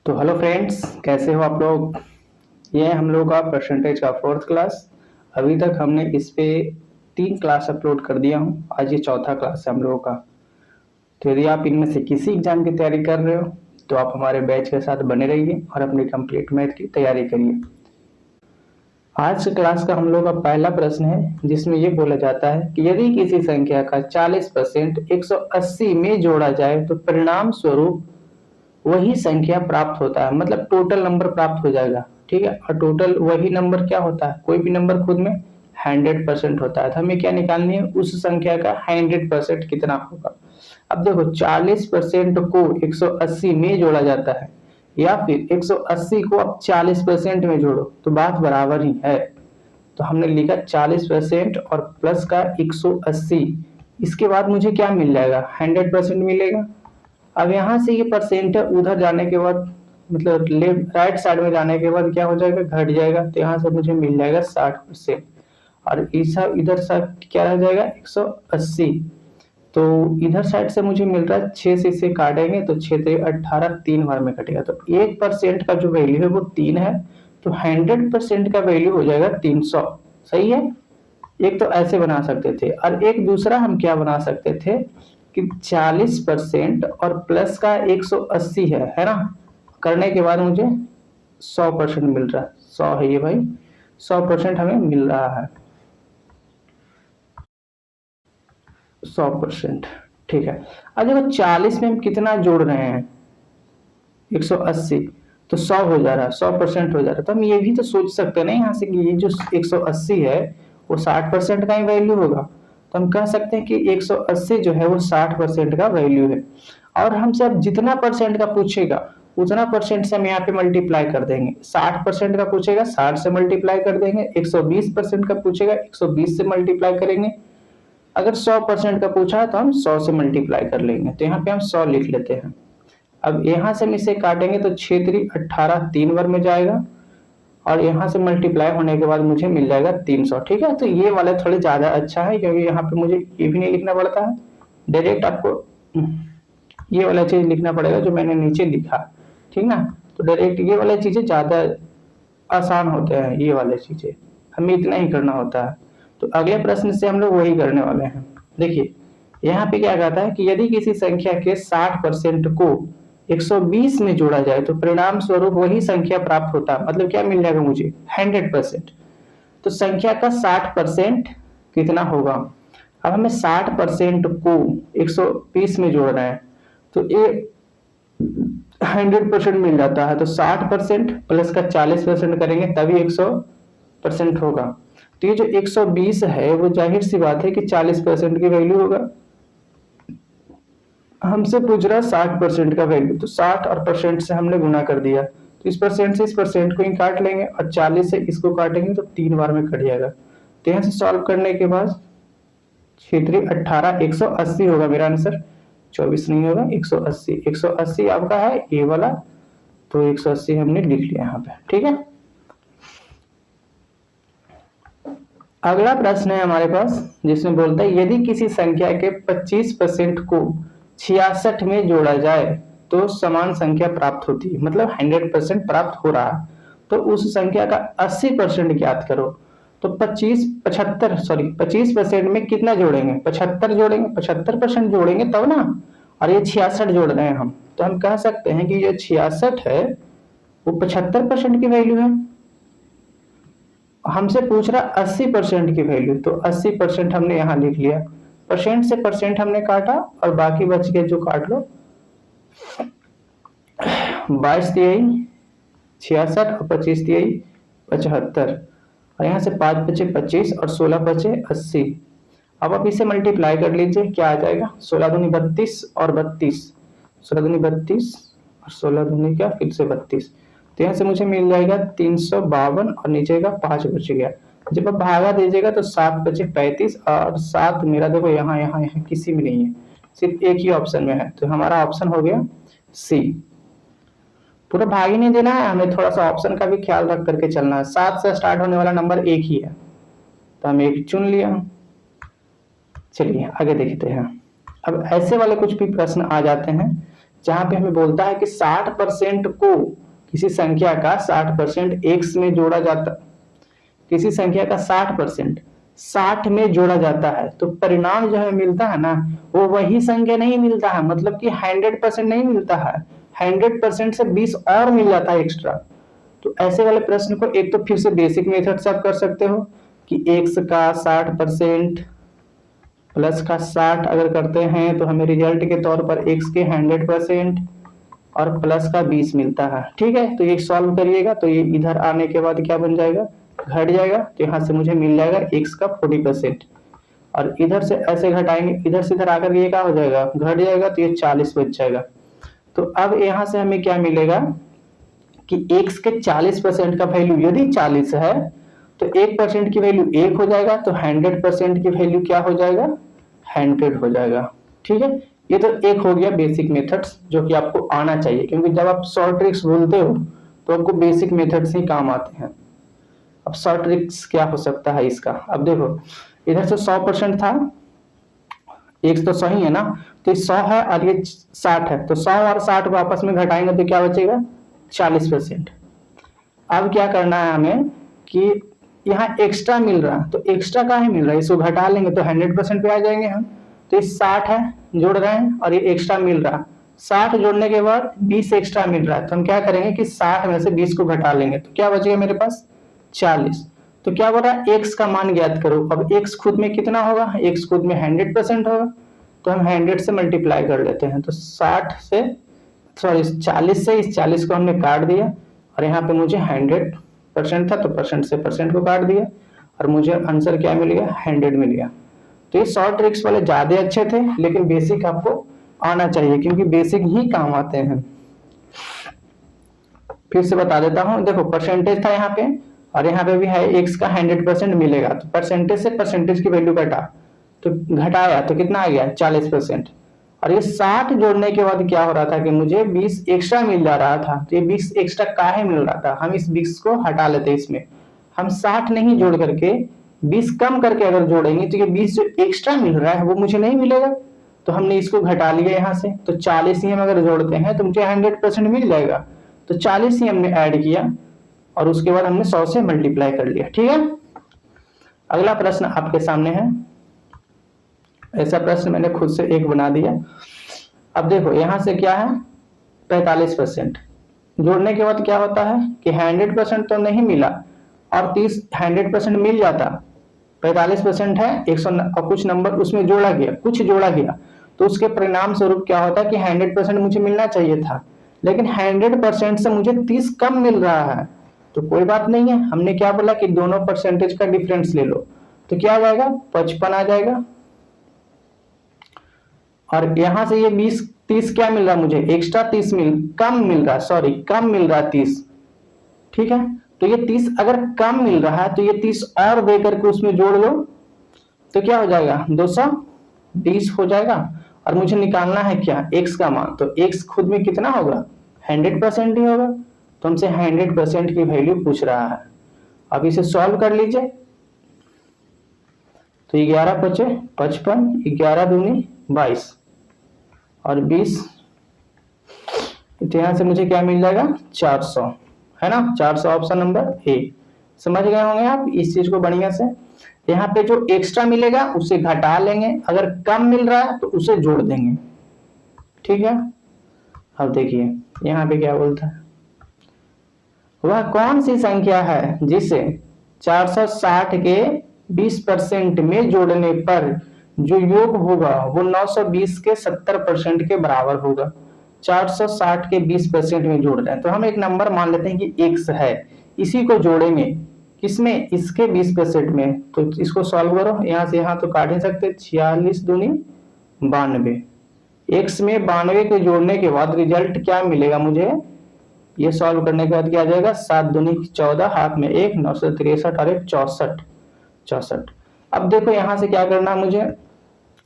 तो hello friends, कैसे हो आप लोग। ये है हम लोग का परसेंटेज का फोर्थ क्लास। अभी तक हमने इस पे 3 क्लास अपलोड कर दिया हूँ। आज ये चौथा क्लास है हम लोगों का। तो यदि आप इनमें से किसी एग्जाम की तैयारी कर रहे हो तो आप हमारे बैच के साथ बने रहिए और अपनी कंप्लीट मैथ की तैयारी करिए। आज के क्लास का हम लोग का पहला प्रश्न है, जिसमें ये बोला जाता है कि यदि किसी संख्या का 40% 180 में जोड़ा जाए तो परिणाम स्वरूप वही संख्या प्राप्त होता है। मतलब टोटल नंबर प्राप्त हो जाएगा। ठीक है, और टोटल वही नंबर क्या होता है, कोई भी नंबर खुद में 100% होता है। तो हमें क्या निकालनी है, उस संख्या का 100% कितना होगा। अब देखो 40% को 180 में जोड़ा जाता है या फिर 180 को अब 40% में जोड़ो तो बात बराबर ही है। तो हमने लिखा 40% और प्लस का 180। इसके बाद मुझे क्या मिल जाएगा, 100% मिलेगा। अब यहाँ से ये परसेंट उधर जाने के बाद, मतलब लेफ्ट राइट साइड में जाने के बाद क्या हो जाएगा, घट जाएगा। तो यहाँ से मुझे मिल जाएगा 60%। और इधर साइड क्या रह जाएगा, 180। तो इधर साइड से मुझे मिल रहा है 6 से इसे काटेंगे तो 6 से 18, 3 बार में कटेगा। तो 1% का जो वैल्यू है वो 3 है। तो 100% का वैल्यू हो जाएगा 300। सही है। एक तो ऐसे बना सकते थे, और एक दूसरा हम क्या बना सकते थे कि 40% और प्लस का 180 है ना। करने के बाद मुझे 100% मिल रहा है। 100 है ये भाई, 100% हमें मिल रहा है। 100%। ठीक है। अब देखो 40 में हम कितना जोड़ रहे हैं, 180। तो 100 हो जा रहा है, 100% हो जा रहा है। तो हम ये भी तो सोच सकते हैं ना यहाँ से कि ये जो 180 है वो 60% का ही वैल्यू होगा। तो हम कह सकते हैं कि 180 जो है वो 60% का वैल्यू है। और हमसे अब जितना परसेंट का पूछेगा उतना परसेंट से हम यहाँ पे मल्टीप्लाई कर देंगे। 60% का पूछेगा 60 से मल्टीप्लाई कर देंगे। 120% का पूछेगा 120 से मल्टीप्लाई करेंगे। अगर 100% का पूछा है तो हम 100 से मल्टीप्लाई कर लेंगे। तो यहाँ पे हम 100 लिख लेते हैं। अब यहाँ से हम इसे काटेंगे तो 6 3 18, 3 बार में जाएगा। और यहाँ से मल्टीप्लाई होने के बाद मुझे मिल जाएगा 300। ठीक है। तो ये वाला थोड़े ज्यादा अच्छा है, क्योंकि यहाँ पे मुझे ये भी नहीं लिखना पड़ता है, डायरेक्ट आपको ये वाला चीज लिखना पड़ेगा जो मैंने नीचे लिखा। ठीक ना। तो डायरेक्ट ये वाली चीजें ज्यादा आसान होते हैं, ये वाले चीजें हमें इतना ही करना होता है। तो अगले प्रश्न से हम लोग वही करने वाले हैं। देखिए यहाँ पे क्या कहता है कि यदि किसी संख्या के 60% को 120 में जोड़ा जाए तो परिणाम स्वरूप वही संख्या प्राप्त होता है। मतलब क्या मिल जाएगा मुझे, 100%। तो संख्या का 60% कितना होगा। अब हमें 60% को 120 में जोड़ रहे हैं तो ये 100% मिल जाता है। तो 60% प्लस का 40% करेंगे तभी 100% होगा। तो ये जो 120 है वो जाहिर सी बात है कि 40% की वैल्यू होगा। हमसे पूछ रहा है 60% का वैल्यू, तो 60 और परसेंट से हमने गुना कर दिया। तो इस परसेंट से इस परसेंट को ही काट लेंगे और 40 से इसको काटेंगे तो 3 बार में कट जाएगा। तो यहाँ से सॉल्व करने के बाद 6 3 18, 180 होगा मेरा आंसर, 24 नहीं होगा, 180। 180 आपका है ये वाला, तो 180 हमने लिख लिया यहाँ पे। ठीक है। अगला प्रश्न है हमारे पास, जिसमें बोलता है यदि किसी संख्या के 25% को 66 में जोड़ा जाए तो समान संख्या प्राप्त होती है। मतलब 100% प्राप्त हो रहा है। तो उस संख्या का 80% ज्ञात करो। तो 25% में कितना जोड़ेंगे, 75 जोड़ेंगे, 75% जोड़ेंगे तब ना। और ये 66 जोड़ रहे हैं हम, तो हम कह सकते हैं कि ये 66 है वो 75% की वैल्यू है। हमसे पूछ रहा 80% की वैल्यू, तो 80% हमने यहाँ लिख लिया। परसेंट से परसेंट हमने काटा और बाकी बच गए जो काट लो। 22 तिहाई 66 और 25 तिहाई 75। और यहाँ से 5 बचे 25 और 16 बचे 80। अब आप इसे मल्टीप्लाई कर लीजिए, क्या आ जाएगा, 16 दूनी 32 और 32, 16 दूनी 32 और 16 दूनी क्या फिर से 32। तो यहाँ से मुझे मिल जाएगा 352 और नीचे का 5 बच गया। जब आप भागा दीजिएगा तो 7 बचे 35 और 7 मेरा देखो यहाँ यहाँ यहाँ किसी में नहीं है, सिर्फ एक ही ऑप्शन में है। तो हमारा ऑप्शन हो गया सी। पूरा भाग ही नहीं देना है, हमें थोड़ा सा ऑप्शन का भी ख्याल रख करके चलना है। 7 से स्टार्ट होने वाला नंबर एक ही है, तो हम एक चुन लिया। चलिए आगे देखते हैं। अब ऐसे वाले कुछ भी प्रश्न आ जाते हैं जहां पे हमें बोलता है कि 60% को किसी संख्या का 60% x में जोड़ा जाता, किसी संख्या का 60% 60 में जोड़ा जाता है, तो परिणाम जो हमें मिलता है ना, वो वही संख्या नहीं मिलता है, मतलब कि 100% नहीं मिलता है, 100% से 20 और मिल जाता है एक्स्ट्रा। तो ऐसे वाले प्रश्न को एक तो फिर से बेसिक मेथड से आप कर सकते हो कि x का 60% प्लस का 60 अगर करते हैं तो हमें रिजल्ट के तौर पर x के 100% और प्लस का 20 मिलता है। ठीक है, तो ये सॉल्व करिएगा तो ये इधर आने के बाद क्या बन जाएगा, घट जाएगा, तो यहाँ से मुझे मिल जाएगा x का 40%, और इधर से ऐसे घटाएंगे, इधर से इधर आकर ये क्या हो जाएगा, घट जाएगा, तो ये 40 बच जाएगा। तो अब यहाँ से हमें क्या मिलेगा कि x के 40% का वैल्यू यदि 40 है तो 1% की वैल्यू 1 हो जाएगा, तो 100% की वैल्यू क्या हो जाएगा, 100 हो जाएगा। ठीक है, ये तो एक हो गया बेसिक मेथड्स जो कि आपको आना चाहिए, क्योंकि जब आप शॉर्ट ट्रिक्स बोलते हो तो आपको बेसिक मेथड्स ही काम आते हैं। अब शॉर्ट ट्रिक्स क्या हो सकता है इसका, अब देखो इधर से 100% था, एक तो सही है ना, तो 100 है और ये 60 है, तो 100 और 60 को आपस में घटाएंगे तो क्या बचेगा, 40%। अब क्या करना है हमें कि यहाँ एक्स्ट्रा मिल रहा, तो एक्स्ट्रा का ही मिल रहा है, इसको घटा लेंगे तो 100% पे आ जाएंगे हम। तो ये 60 है जोड़ रहे हैं और ये एक्स्ट्रा मिल रहा, 60 जोड़ने के बाद 20 एक्स्ट्रा मिल रहा है, तो हम क्या करेंगे कि 60 में से 20 को घटा लेंगे, तो क्या बचेगा मेरे पास 40। तो क्या बोल रहा है, x का मान ज्ञात करो। अब x खुद में कितना होगा, x खुद में 100% होगा, तो हम 100 से मल्टीप्लाई कर लेते हैं, तो 60 से सॉरी 40 से इस 40 को हमने काट दिया, और यहाँ पे मुझे 100% था तो परसेंट से परसेंट को काट दिया, और मुझे आंसर क्या मिल गया, 100 मिल गया। तो ये शॉर्ट ट्रिक्स वाले ज्यादा अच्छे थे, लेकिन बेसिक आपको आना चाहिए, क्योंकि बेसिक ही काम आते हैं। फिर से बता देता हूँ, देखो परसेंटेज था यहाँ पे, और यहाँ पे भी है x का 100% मिलेगा, तो परसेंटेज से परसेंटेज की वैल्यू घटा, तो घटाया तो कितना आ गया 40%, और ये 60 जोड़ने के बाद क्या हो रहा था कि मुझे 20 एक्स्ट्रा मिल जा रहा था, तो ये 20 एक्स्ट्रा काहे मिल रहा था, हम इस 20 को हटा लेते, इसमें हम 60 नहीं जोड़ करके 20 कम करके अगर जोड़ेंगे तो ये 20 जो एक्स्ट्रा मिल रहा है वो मुझे नहीं मिलेगा, तो हमने इसको घटा लिया यहाँ से, तो 40 ही हम अगर जोड़ते हैं तो मुझे 100% मिल जाएगा, तो 40 ही हमने ऐड किया और उसके बाद हमने 100 से मल्टीप्लाई कर लिया। ठीक है, अगला प्रश्न आपके सामने है, ऐसा प्रश्न मैंने खुद से एक बना दिया। अब देखो यहाँ से क्या है 45%, जोड़ने के बाद क्या होता है कि 100% तो नहीं मिला, और 100% मिल जाता, 45% है 100 और कुछ नंबर उसमें जोड़ा गया, कुछ जोड़ा गया, तो उसके परिणाम स्वरूप क्या होता है कि 100% मुझे मिलना चाहिए था, लेकिन 100% से मुझे 30 कम मिल रहा है, तो कोई बात नहीं है, हमने क्या बोला कि दोनों परसेंटेज का डिफरेंस ले लो, तो क्या आ जाएगा 55 आ जाएगा, और यहां से ये 30 क्या मिल रहा है मुझे, एक्स्ट्रा 30 कम मिल रहा, सॉरी कम मिल रहा 30। ठीक है, तो ये 30 अगर कम मिल रहा है तो ये 30 और दे करके उसमें जोड़ लो, तो क्या हो जाएगा 220 हो जाएगा, और मुझे निकालना है क्या x का मान, तो x खुद में कितना होगा 100% ही होगा, तो हमसे 100% की वैल्यू पूछ रहा है। अब इसे सॉल्व कर लीजिए, तो 11 बचे 55, 11 दूनी 22 और 20, तो यहाँ से मुझे क्या मिल जाएगा 400, है ना, 400 ऑप्शन नंबर ए। समझ गए होंगे आप इस चीज को बढ़िया से। यहाँ पे जो एक्स्ट्रा मिलेगा उसे घटा लेंगे, अगर कम मिल रहा है तो उसे जोड़ देंगे। ठीक है, अब देखिए यहाँ पे क्या बोलता है, वह कौन सी संख्या है जिसे 460 के 20% में जोड़ने पर जो योग होगा वो 920 के 70% के बराबर होगा। 460 के 20% में जोड़ रहे हैं, तो हम एक नंबर मान लेते हैं कि x है, इसी को जोड़ेंगे किसमें, इसके 20% में, तो इसको सॉल्व करो, यहाँ से यहाँ तो काट नहीं सकते, 46 दूनी 92, x में 92 को जोड़ने के बाद रिजल्ट क्या मिलेगा मुझे, ये सॉल्व करने के बाद क्या आ जाएगा 7 दूनी 14, हाथ में 1, 963 और 1 64। अब देखो यहाँ से क्या करना है मुझे,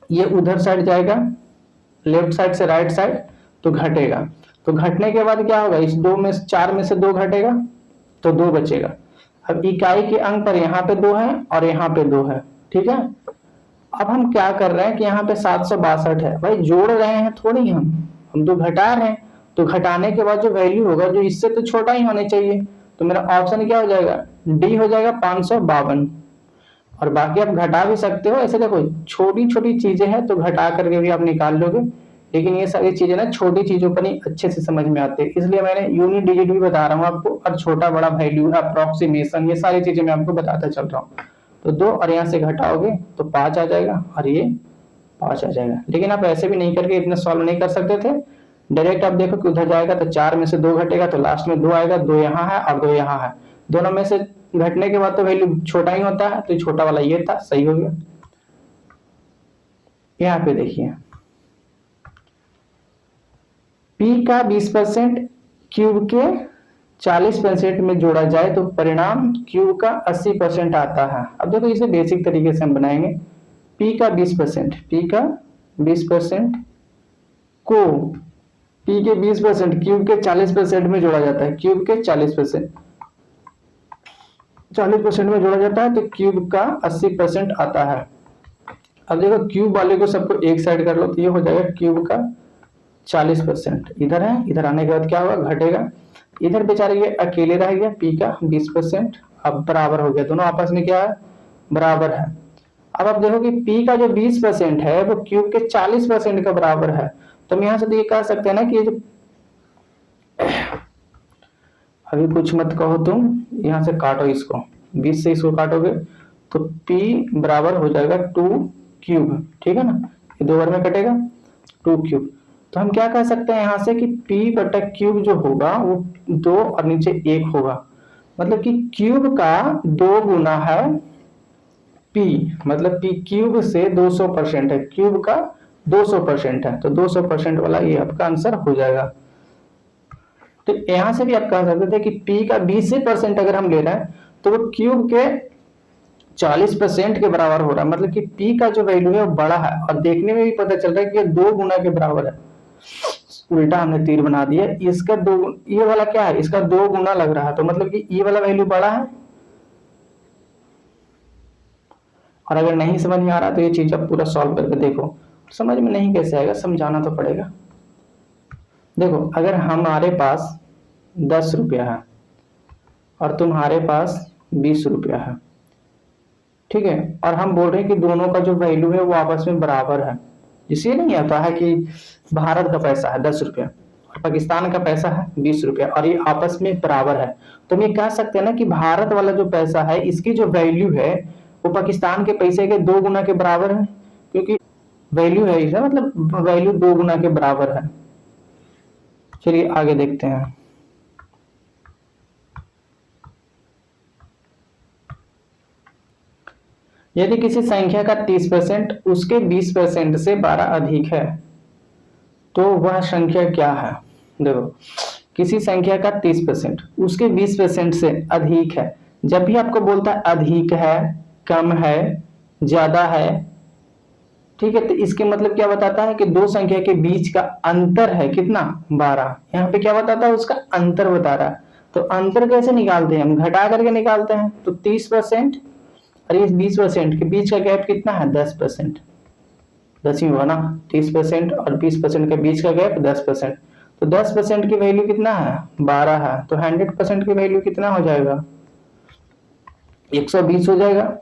ये उधर साइड जाएगा लेफ्ट साइड से राइट साइड, तो घटेगा, तो घटने के बाद क्या होगा, इस 4 में से 2 घटेगा तो 2 बचेगा। अब इकाई के अंक पर यहाँ पे 2 है और यहाँ पे 2 है। ठीक है, अब हम क्या कर रहे हैं कि यहाँ पे 762 है, भाई जोड़ रहे हैं थोड़ी हम, हम तो घटा रहे हैं, तो घटाने के बाद जो वैल्यू होगा जो इससे तो छोटा ही होना चाहिए, तो मेरा ऑप्शन क्या हो जाएगा, डी हो जाएगा 552। और बाकी आप घटा भी सकते हो, ऐसे देखो छोटी छोटी चीजें हैं तो घटा करके भी आप निकाल लोगे, लेकिन ये सारी चीजें ना छोटी चीजों पर ही अच्छे से समझ में आते हैं, इसलिए मैंने यूनिट डिजिट भी बता रहा हूँ आपको, और छोटा बड़ा वैल्यू, अप्रोक्सीमेशन, ये सारी चीजें मैं आपको बताता चल रहा हूँ। तो 2 और यहाँ से घटाओगे तो 5 आ जाएगा और ये 5 आ जाएगा। लेकिन आप ऐसे भी नहीं करके इतना सॉल्व नहीं कर सकते थे, डायरेक्ट आप देखो कि उधर जाएगा तो 4 में से 2 घटेगा तो लास्ट में 2 आएगा, 2 यहाँ है और 2 यहाँ है, दोनों में से घटने के बाद तो वैल्यू छोटा ही होता है, तो छोटा वाला ये था, सही हो गया। यहाँ पे देखिए P का 20% क्यूब के 40% में जोड़ा जाए तो परिणाम क्यूब का 80% आता है। अब देखो इसे बेसिक तरीके से हम बनाएंगे, P का 20%, P का 20% को P के 20% क्यूब के 40% में जोड़ा जाता है, क्यूब के 40% में जोड़ा जाता है तो क्यूब का 80% आता है। अब देखो क्यूब वाले को सबको एक साइड कर लो तो ये हो जाएगा क्यूब का 40%, इधर है, इधर आने के बाद क्या होगा, घटेगा, इधर बेचारे ये अकेले रह गया, P का 20%, अब बराबर हो गया, दोनों आपस में क्या है, बराबर है। अब आप देखो कि P का जो 20% है वो क्यूब के 40% का बराबर है, तो हम यहाँ से तो ये कह सकते हैं ना कि ये जो अभी कुछ मत कहो तुम, यहाँ से काटो इसको, 20 से इसको काटोगे तो P बराबर हो जाएगा 2 क्यूब, ठीक है ना, ये 2 बार में कटेगा 2 क्यूब। तो हम क्या कह सकते हैं यहाँ से कि P बटा क्यूब जो होगा वो 2 और नीचे 1 होगा, मतलब कि क्यूब का 2 गुना है P, मतलब P क्यूब से 200% है, क्यूब का 200% है, तो 200% वाला ये आपका आंसर हो जाएगा। तो यहां से भी आप कह सकते थे कि P का 20% अगर हम ले रहे हैं तो वो क्यूब के 40% के बराबर हो रहा है, मतलब कि P का जो वैल्यू है वो बड़ा है, और देखने में भी पता चल रहा है कि ये 2 गुना के बराबर है, उल्टा हमने तीर बना दिया, इसका 2, ये वाला क्या है, इसका 2 गुना लग रहा है, तो मतलब कि ये वाला वैल्यू बड़ा है। और अगर नहीं समझ में आ रहा तो ये चीज आप पूरा सॉल्व करके देखो, समझ में नहीं कैसे आएगा, समझाना तो पड़ेगा। देखो अगर हमारे पास 10 रुपया है और तुम्हारे पास 20 रुपया है, ठीक है, और हम बोल रहे हैं कि दोनों का जो वैल्यू है वो आपस में बराबर है, इसलिए नहीं आता है कि भारत का पैसा है 10 रुपया और पाकिस्तान का पैसा है 20 रुपया और ये आपस में बराबर है, तो हम ये कह सकते हैं ना कि भारत वाला जो पैसा है इसकी जो वैल्यू है वो पाकिस्तान के पैसे के 2 गुना के बराबर है, क्योंकि वैल्यू है इसका मतलब वैल्यू 2 गुना के बराबर है। चलिए आगे देखते हैं। यदि किसी संख्या का 30% उसके 20% से 12 अधिक है तो वह संख्या क्या है। देखो किसी संख्या का 30% उसके 20% से अधिक है, जब भी आपको बोलता है अधिक है, कम है, ज्यादा है, ठीक है, तो इसके मतलब क्या बताता है कि दो संख्या के बीच का अंतर है कितना, 12। यहाँ पे क्या बताता है, उसका अंतर बता रहा है। तो अंतर कैसे निकालते हैं, हम घटा करके निकालते हैं। तो 30% और इस 20% के बीच का गैप कितना है, 10%। 10 ही हुआ ना, 30% और 20% के बीच का गैप 10%। तो 10% की वैल्यू कितना है, 12 है। तो 100% की वैल्यू कितना हो जाएगा, 120 हो जाएगा।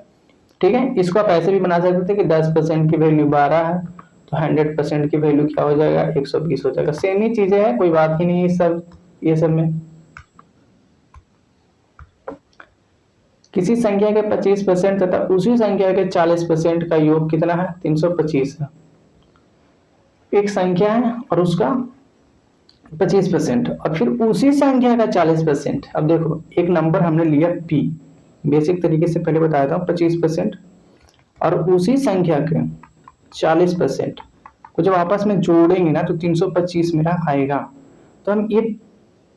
ठीक है, इसको आप ऐसे भी बना सकते थे कि 10% की वैल्यू 12 है तो 100% की वैल्यू क्या हो जाएगा, 120 हो जाएगा। सेम ही चीजें हैं, कोई बात ही नहीं है सब ये सब में। किसी संख्या के 25% तथा उसी संख्या के 40% का योग कितना है, 325 है। एक संख्या है और उसका 25% और फिर उसी संख्या का 40%। अब देखो एक नंबर हमने लिया p, बेसिक तरीके से पहले बताया था, 25% और उसी संख्या के 40% को जब आपस में जोड़ेंगे ना तो 325 मेरा आएगा। तो हम ये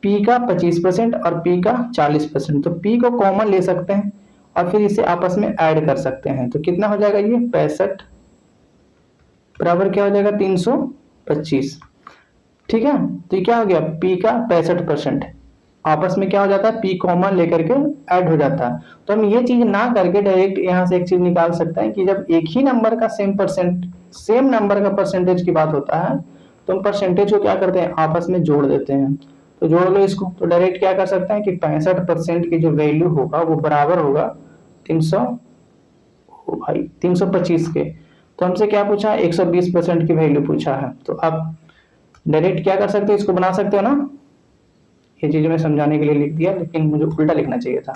p का 25% और p का 40%, तो p को कॉमन ले सकते हैं और फिर इसे आपस में ऐड कर सकते हैं। तो कितना हो जाएगा, ये 65 बराबर क्या हो जाएगा, 325। ठीक है, तो ये क्या हो गया, p का 65%। आपस में क्या हो जाता है, p कॉमन लेकर के ऐड हो जाता है। तो हम ये चीज ना करके डायरेक्ट यहाँ से एक चीज निकाल सकते हैं कि जब एक ही नंबर का सेम नंबर का परसेंटेज की बात होता है तो हम परसेंटेज को क्या करते हैं, आपस में जोड़ देते हैं। तो जोड़ लो इसको, तो डायरेक्ट क्या कर सकते हैं कि 65% की जो वैल्यू होगा वो बराबर होगा 325 के। तो हमसे क्या पूछा, 120% की वैल्यू पूछा है। तो आप डायरेक्ट क्या कर सकते हो, इसको बना सकते हो ना। ये चीज मैं समझाने के लिए लिख दिया, लेकिन मुझे उल्टा लिखना चाहिए था।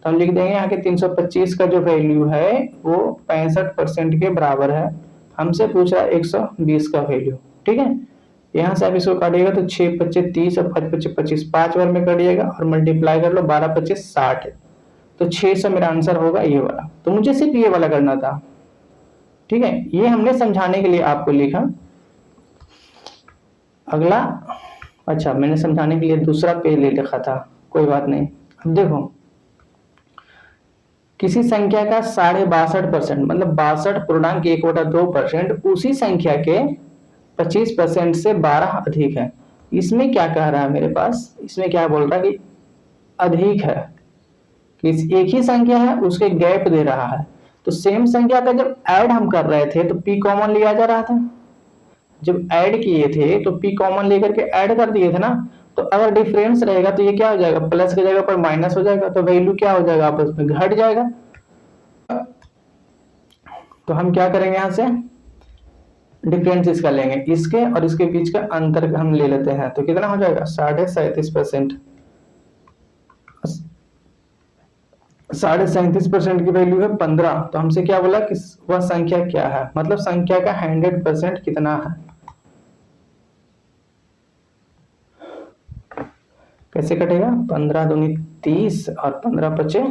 तो हम लिख देंगे यहाँ के 325 का जो वैल्यू है वो 65% के बराबर है। हमसे पूछ रहा है 120 का वैल्यू, ठीक है। यहाँ से आप इसको काटिएगा तो 6 25 30 और 5 25 25, 5 बार में कटिएगा और मल्टीप्लाई कर लो, 12 25 60। तो 600 मेरा आंसर होगा ये वाला। तो मुझे सिर्फ ये वाला करना था, ठीक है। ये हमने समझाने के लिए आपको लिखा। अगला, अच्छा मैंने समझाने के लिए दूसरा पेज ले लिखा था, कोई बात नहीं। अब देखो, किसी संख्या का 62.5% मतलब 62.1/2% उसी संख्या के 25% से 12 अधिक है। इसमें क्या कह रहा है मेरे पास, इसमें क्या बोल रहा है कि अधिक है, कि एक ही संख्या है उसके गैप दे रहा है। तो सेम संख्या का जब ऐड हम कर रहे थे तो पी कॉमन लिया जा रहा था। जब ऐड किए थे तो पी कॉमन लेकर के ऐड कर दिए थे ना। तो अगर डिफरेंस रहेगा तो ये क्या हो जाएगा, प्लस की जगह पर माइनस हो जाएगा, तो वैल्यू क्या हो जाएगा, आपस में घट जाएगा। तो हम क्या करेंगे, यहां से डिफरेंस इसका लेंगे, इसके और इसके बीच का अंतर हम ले लेते हैं। तो कितना हो जाएगा, 37.5%। 37.5% की वैल्यू है 15। तो हमसे क्या बोला कि वह संख्या क्या है, मतलब संख्या का 100% कितना है। कैसे कटेगा, 15 दूनी 30 और 15 पचे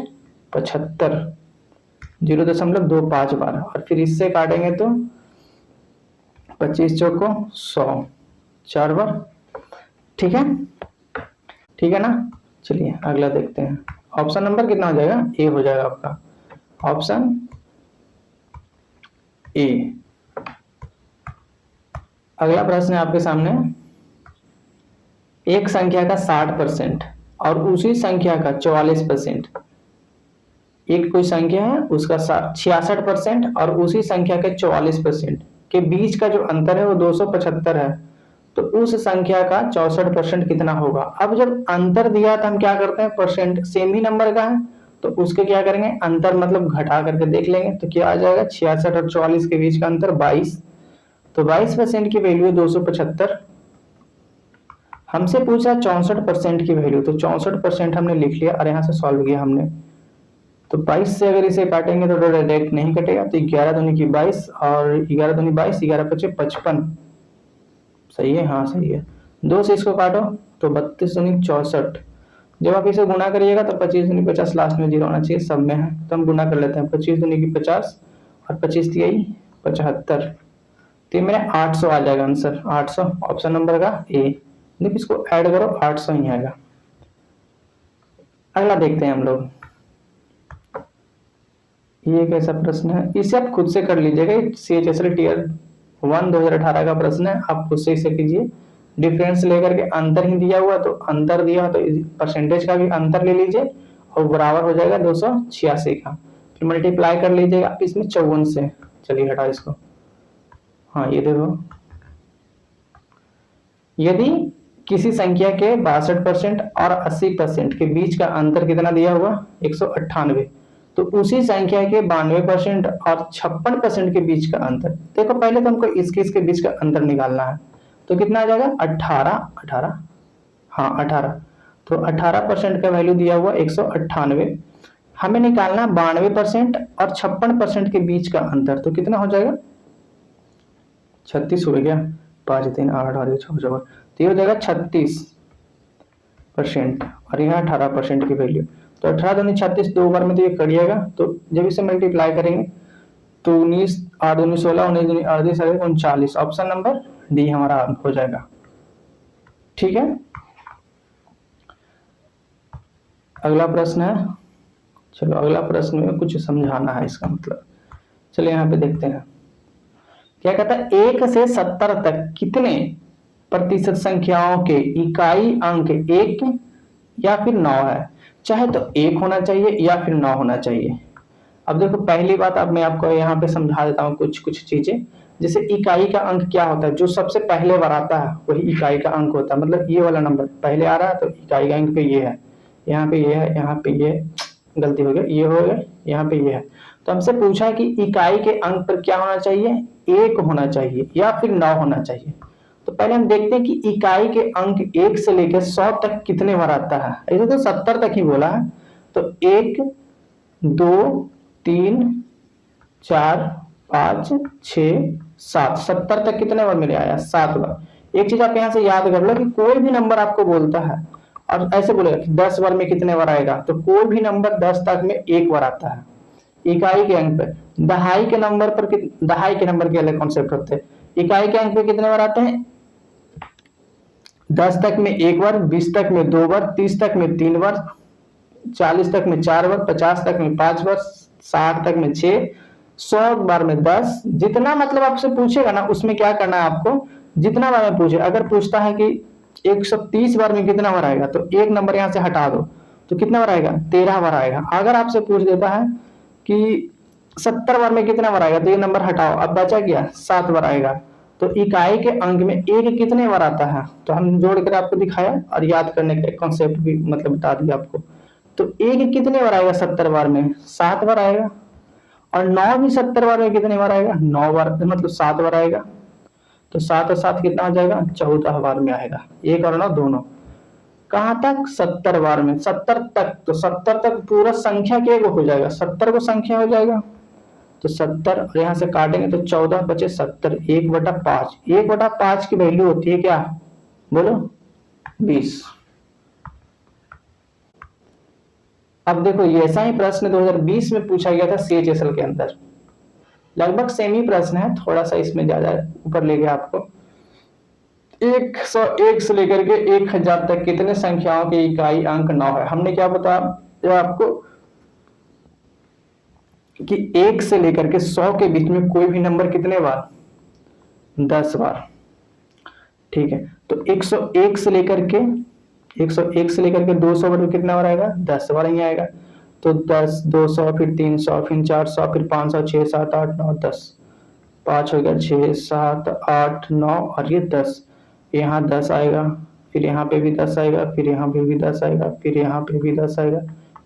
75, 0.25 बार। और फिर इससे काटेंगे तो 25 चौको 100, 4 बार, ठीक है, ठीक है ना। चलिए अगला देखते हैं। ऑप्शन नंबर कितना हो जाएगा, ए हो जाएगा आपका, ऑप्शन ए। अगला प्रश्न है आपके सामने, एक संख्या का 60% और उसी संख्या का 44%। एक कोई संख्या है उसका 66% और उसी संख्या के 44% के बीच का जो अंतर है वो 275 है। तो उस संख्या का 64% कितना होगा। अब जब अंतर दिया तो हम क्या करते हैं, परसेंट सेम ही नंबर का है तो उसके क्या करेंगे, अंतर मतलब घटा करके देख लेंगे। तो क्या आ जाएगा, 66 और 44 के बीच का अंतर 22। तो 22% की वैल्यू है 275। हमसे पूछा 64% की वैल्यू, तो 64% हमने लिख लिया और यहाँ से सॉल्व किया हमने। तो 22 से अगर इसे काटेंगे तो डायरेक्ट नहीं कटेगा। तो 11 दूनी की 22 और 11 दूनी 22, 11 पचे 55, सही है, हाँ सही है। 2 से इसको काटो तो 32 दूनी 64। जब आप इसे गुणा करिएगा तो 25 दूनी 50, लास्ट में 0 होना चाहिए, सब में है। तो हम गुणा कर लेते हैं, 25 दूनी की 50 और 25 तिहाई 75। तो ये मेरा 800 आ जाएगा आंसर, 800 ऑप्शन नंबर का ए। देखिए इसको ऐड करो 800 ही आएगा। अगला देखते हैं हम लोग, ये कैसा प्रश्न है, इसे आप खुद से कर लीजिएगा। CHSL टीयर 1 2018 का प्रश्न है, आप खुद से इसे कीजिए। डिफरेंस लेकर के अंतर ही दिया हुआ, तो अंतर दिया तो परसेंटेज का भी अंतर ले लीजिए और बराबर हो जाएगा 286 का। फिर मल्टीप्लाई कर लीजिएगा आप इसमें 54 से। चलिए हटा इसको, हाँ ये देखो, यदि किसी संख्या के 62% और 80% के बीच का अंतर कितना दिया हुआ, 198, तो उसी संख्या के 92% और 56% के बीच का अंतर। देखो पहले तो हमको इसके बीच का अंतर निकालना है। तो कितना आ जाएगा, 18, हाँ 18। तो 18% का वैल्यू दिया हुआ 198। हमें निकालना 92% और 56% के बीच का अंतर। तो कितना हो जाएगा, 36 हो गया, 5 3 8 और 6 4, तो ये हो जाएगा 36% और यहाँ 18% की वैल्यू। तो 18 दूनी 36, 2 बार में तो ये करिएगा। तो जब इसे मल्टीप्लाई करेंगे तो 19 8 दूनी 16, 19 दूनी 38, 39, ऑप्शन नंबर डी हमारा हो जाएगा, ठीक है। अगला प्रश्न है, चलो अगला प्रश्न में कुछ समझाना है इसका मतलब। चलिए यहाँ पे देखते हैं क्या कहता है, 1 से 70 तक कितने प्रतिशत संख्याओं के इकाई अंक 1 या फिर 9 है। चाहे तो 1 होना चाहिए या फिर 9 होना चाहिए। अब देखो पहली बात, अब मैं आपको यहाँ पे समझा देता हूँ कुछ चीजें। जैसे इकाई का अंक क्या होता है, जो सबसे पहले बार आता है वही इकाई का अंक होता है। मतलब ये वाला नंबर पहले आ रहा है तो इकाई का अंक पे ये है, यहाँ पे ये है, यहाँ पे ये, गलती हो गई, ये हो गया, यहाँ पे ये है। तो हमसे पूछा है कि इकाई के अंक पर क्या होना चाहिए, 1 होना चाहिए या फिर 9 होना चाहिए। तो पहले हम देखते हैं कि इकाई के अंक 1 से लेकर 100 तक कितने बार आता है। ऐसे तो 70 तक ही बोला है, तो 1 2 3 4 5 6 7, 70 तक कितने बार मेरे आया, 7 बार। एक चीज आप यहाँ से याद कर लो कि कोई भी नंबर आपको बोलता है और ऐसे बोलेगा कि 10 बार में कितने बार आएगा, तो कोई भी नंबर 10 तक में 1 बार आता है इकाई के अंक पर। दहाई के नंबर पर, दहाई के नंबर के अलग कॉन्सेप्ट होते हैं। इकाई के अंक पे कितने बार आते हैं, 10 तक में 1 बार, 20 तक में 2 बार, 30 तक में 3 बार, 40 तक में 4 बार, 50 तक में 5 बार, 60 तक में 6, 100 बार में 10। जितना मतलब आपसे पूछेगा ना उसमें क्या करना है आपको, जितना बार में पूछे। अगर पूछता है कि 130 बार में कितना बार आएगा, तो एक नंबर यहाँ से हटा दो तो कितना बार आएगा, 13 बार आएगा। अगर आपसे पूछ देता है कि 70 बार में कितना बार आएगा, तो ये नंबर हटाओ, अब बचा क्या, 7 बार आएगा। तो इकाई के अंक में 1 कितने बार आता है, तो हम जोड़ कर आपको दिखाया और याद करने का कॉन्सेप्ट भी मतलब बता दिया आपको। तो 1 कितने बार आएगा 70 बार में, 7 बार आएगा। और 9 भी 70 बार में कितने बार आएगा, 9 बार, मतलब 7 बार आएगा। तो 7 और 7 कितना हो जाएगा, 14 बार में आएगा। 1 और 9 दोनों। कहां तक, 70 बार में, 70 तक। तो 70 तक पूरा संख्या के हो जाएगा, 70 को संख्या हो जाएगा। तो 70 और यहाँ से काटेंगे तो 14 बचे 70, 1/5। 1/5 की वैल्यू होती है क्या, बोलो, 20। अब देखो ये ऐसा ही प्रश्न 2020 में पूछा गया था CHSL के अंदर। लगभग सेम ही प्रश्न है, थोड़ा सा इसमें ज्यादा ऊपर ले गया आपको। 101 से लेकर के 1000 तक कितने संख्याओं के इकाई अंक 9 है। हमने क्या बताया आपको कि 1 से लेकर के 100 के बीच में कोई भी नंबर कितने बार, 10 बार। ठीक है, तो 101 से लेकर के 200 बार कितना बार आएगा, 10 बार ही आएगा। तो 10, 200, फिर 300, फिर 400, फिर 500, 6, 7, 8, 9, 10, 5 हो गया, 6, 7, 8, 9 और ये 10। यहाँ 10 आएगा, फिर यहाँ पे भी 10 आएगा, फिर यहाँ पे भी 10 आएगा, फिर यहाँ पे भी 10 आएगा,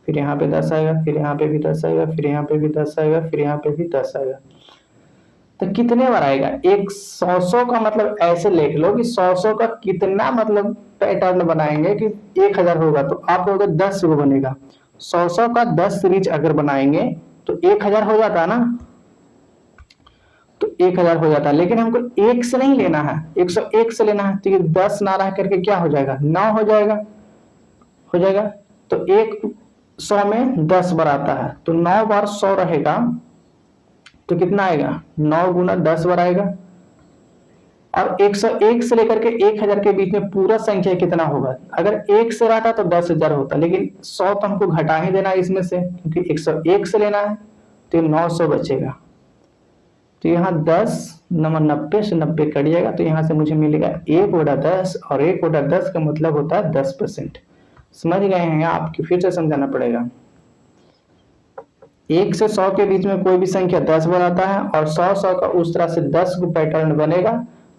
फिर यहाँ पे 10 आएगा, फिर यहाँ पे भी 10 आएगा, फिर यहाँ पे भी 10 आएगा, फिर यहाँ पे भी 10 आएगा। तो कितने बार आएगा, एक 100 का मतलब ऐसे लिख लो कि 100 का कितना मतलब पैटर्न बनाएंगे कि 1000 होगा तो आप लोग 10 को बनेगा। 100 का 10 सीरीज अगर बनाएंगे तो 1000 हो जाता है ना, तो 1000 हो जाता है। लेकिन हमको 1 से नहीं लेना है, 101 से लेना है, तो ये 10 ना रह करके क्या हो जाएगा, 9 हो जाएगा। तो 100 में 10 बार आता है, तो 9 बार 100 रहेगा, तो कितना आएगा, 9 गुना 10 बार आएगा। और 101 से लेकर के 1000 के बीच में पूरा संख्या कितना होगा, अगर 1 से रहता तो 10,000 होता, लेकिन 100 तो हमको घटा ही देना है इसमें से, क्योंकि 101 से लेना है, तो 900 बचेगा। तो यहाँ 10 नंबर 90 से 90 कट जाएगा, तो यहाँ से मुझे मिलेगा 1/10, और 1/10 का मतलब होता है 10%। समझ गए हैं, आपकी फिर से समझाना पड़ेगा। 1 से 100 के बीच में कोई भी संख्या 10 बार आता है, और 100 का उस तरह से 10 को पैटर्न बनेगा,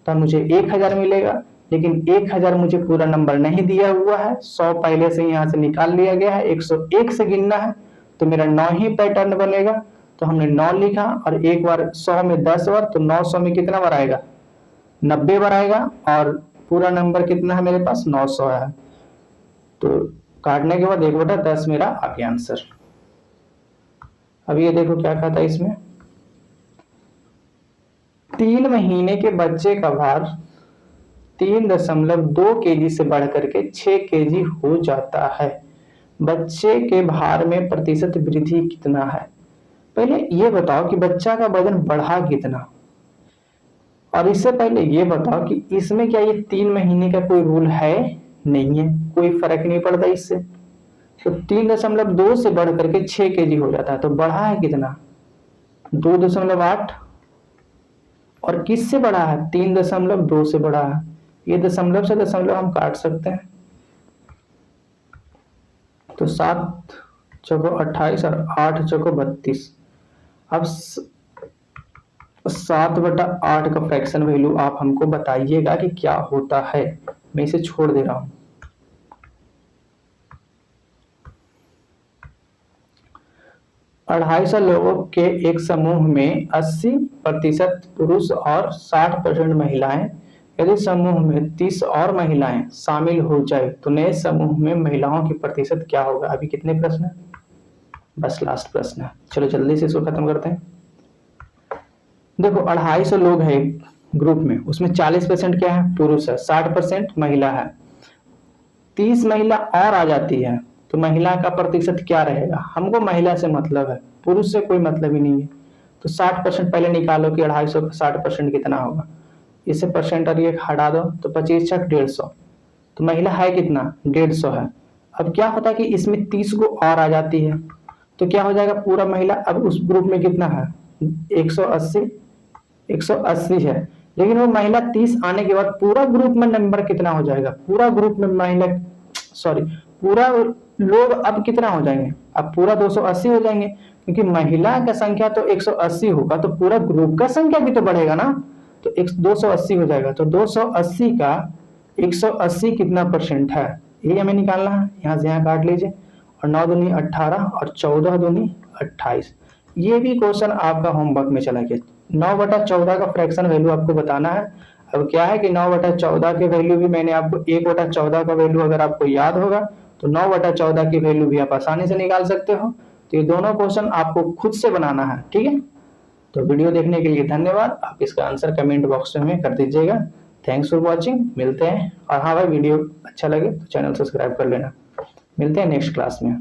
तो मुझे 1000 मिलेगा। लेकिन 1000 मुझे पूरा नंबर नहीं दिया हुआ है, 100 पहले से यहाँ से निकाल लिया गया है, 101 से गिनना है, तो मेरा 9 ही पैटर्न बनेगा। तो हमने 9 लिखा, और एक बार 100 में 10 बार, तो 900 में कितना बार आएगा, 90 बार आएगा, और पूरा नंबर कितना है मेरे पास, 900 है। तो काटने के बाद 1/10 मेरा आ गया आंसर। अब ये देखो क्या कहता है इसमें, 3 महीने के बच्चे का भार 3.2 केजी से बढ़ करके 6 केजी हो जाता है। बच्चे के भार में प्रतिशत वृद्धि कितना है। पहले ये बताओ कि बच्चा का वजन बढ़ा कितना, और इससे पहले ये बताओ कि इसमें क्या ये 3 महीने का कोई रूल है, नहीं है, कोई फर्क नहीं पड़ता इससे। तो 3.2 से बढ़ करके 6 केजी हो जाता है, तो बढ़ा है कितना, 2.8। और किससे बढ़ा है, 3.2 से बढ़ा है। ये दशमलव से दशमलव हम काट सकते हैं, तो 7 चौको 28 और 8 चौको 32। अब 7/8 का फ्रैक्शन वैल्यू आप हमको बताइएगा कि क्या होता है। मैं इसे छोड़ दे रहा हूं। 250 लोगों के एक समूह में 80% पुरुष और 60% महिलाएं, यदि समूह में 30 और महिलाएं शामिल हो जाए तो नए समूह में महिलाओं की प्रतिशत क्या होगा। अभी कितने प्रश्न है? बस लास्ट प्रश्न है। चलो जल्दी से इसको खत्म करते हैं। देखो 250 लोग हैं ग्रुप में, उसमें 40% क्या है? पुरुष है, 60% महिला है। 30 महिला और आ जाती है तो महिला का प्रतिशत क्या रहेगा? हमको महिला से मतलब है, पुरुष से कोई मतलब ही नहीं है। तो 60% पहले निकालो कि 250 का 60% कितना होगा। इसे परसेंट और ये हटा दो तो 25 छक 150। तो महिला है कितना? 150 है। अब क्या होता है कि इसमें 30 को और आ जाती है तो क्या हो जाएगा? पूरा महिला अब उस ग्रुप में कितना है? 180 है। लेकिन वो महिला 30 आने के बाद पूरा ग्रुप में नंबर कितना हो जाएगा? पूरा ग्रुप में महिला पूरा लोग अब कितना हो जाएंगे? अब पूरा 280 हो जाएंगे, क्योंकि महिला का संख्या तो 180 होगा तो पूरा ग्रुप का संख्या भी तो बढ़ेगा ना। तो 280 हो जाएगा। तो 280 का 180 कितना परसेंट है, ये हमें निकालना है। यहाँ से यहाँ काट लीजिए और 9 दूनी 18 और 14 दूनी 28। ये भी क्वेश्चन आपका होमवर्क में चला गया। 9/14 का फ्रैक्शन वैल्यू आपको बताना है। अब क्या है कि 9/14 के वैल्यू भी मैंने आपको 1/14 का वैल्यू अगर आपको याद होगा तो 9/14 की वैल्यू भी आप आसानी से निकाल सकते हो। तो ये दोनों क्वेश्चन आपको खुद से बनाना है, ठीक है। तो वीडियो देखने के लिए धन्यवाद। आप इसका आंसर कमेंट बॉक्स में कर दीजिएगा। Thanks for watching. मिलते हैं। और हाँ भाई, वीडियो अच्छा लगे तो चैनल सब्सक्राइब कर लेना। मिलते हैं नेक्स्ट क्लास में।